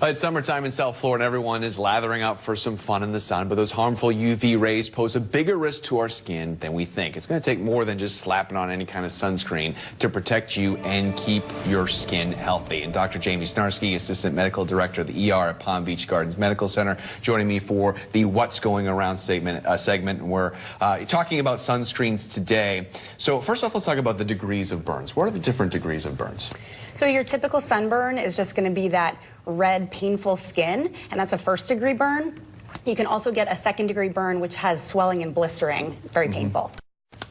It's summertime in South Florida. Everyone is lathering up for some fun in the sun, but those harmful UV rays pose a bigger risk to our skin than we think. It's going to take more than just slapping on any kind of sunscreen to protect you and keep your skin healthy. And Dr. Jaime Snarski, Assistant Medical Director of the ER at Palm Beach Gardens Medical Center, joining me for the What's Going Around segment. We're talking about sunscreens today. So first off, let's talk about the degrees of burns. What are the different degrees of burns? So your typical sunburn is just going to be that red, painful skin, and that's a first-degree burn. You can also get a second-degree burn, which has swelling and blistering, very painful.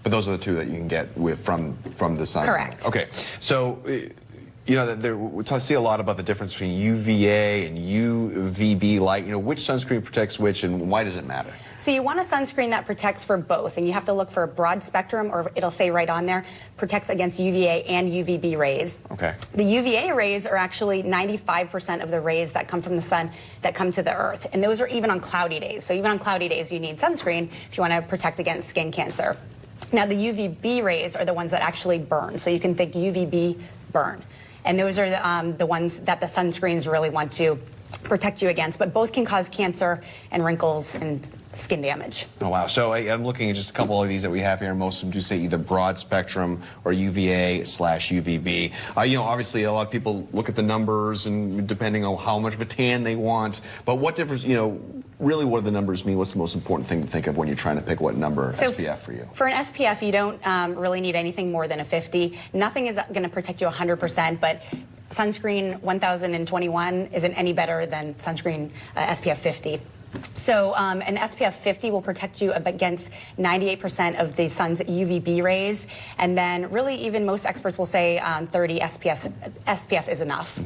But those are the two that you can get from the sun. Correct. Okay, so you know, we see a lot about the difference between UVA and UVB light. You know, which sunscreen protects which, and why does it matter? So you want a sunscreen that protects for both, and you have to look for a broad spectrum, or it'll say right on there, protects against UVA and UVB rays. Okay. The UVA rays are actually 95% of the rays that come from the sun that come to the earth, and those are even on cloudy days. So even on cloudy days, you need sunscreen if you want to protect against skin cancer. Now the UVB rays are the ones that actually burn, so you can think UVB burn. And those are the ones that the sunscreens really want to protect you against. But both can cause cancer and wrinkles and skin damage. Oh, wow. So I'm looking at just a couple of these that we have here. Most of them do say either broad spectrum or UVA/UVB. You know, obviously a lot of people look at the numbers and depending on how much of a tan they want. But what difference, you know, really what do the numbers mean? What's the most important thing to think of when you're trying to pick what number SPF for you? For an SPF, you don't really need anything more than a 50. Nothing is going to protect you 100%, but sunscreen 1021 isn't any better than sunscreen SPF 50. So an SPF 50 will protect you against 98% of the sun's UVB rays, and then really even most experts will say 30 SPF is enough.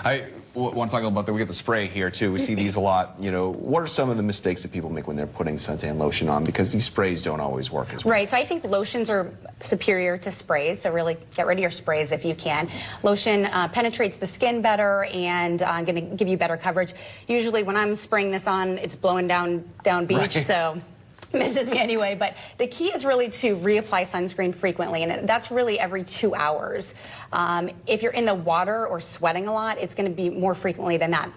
I want to talk about that. We get the spray here too. We see these a lot. You know, what are some of the mistakes that people make when they're putting suntan lotion on, because these sprays don't always work as well? Right. So I think lotions are superior to sprays. So really get rid of your sprays if you can. Lotion penetrates the skin better and going to give you better coverage. Usually when I'm spraying this on, it's blowing down beach. Right. So misses me anyway, but the key is really to reapply sunscreen frequently, and that's really every 2 hours. If you're in the water or sweating a lot, it's going to be more frequently than that.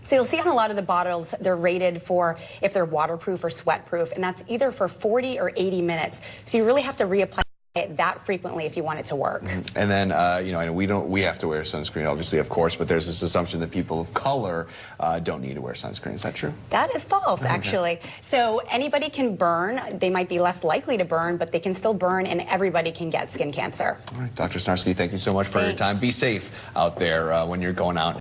So you'll see on a lot of the bottles, they're rated for if they're waterproof or sweatproof, and that's either for 40 or 80 minutes. So you really have to reapply it that frequently if you want it to work. And then, you know, we have to wear sunscreen, obviously, of course, but there's this assumption that people of color don't need to wear sunscreen. Is that true? That is false, actually. So anybody can burn. They might be less likely to burn, but they can still burn, and everybody can get skin cancer. All right, Dr. Snarski, thank you so much for your time. Be safe out there when you're going out.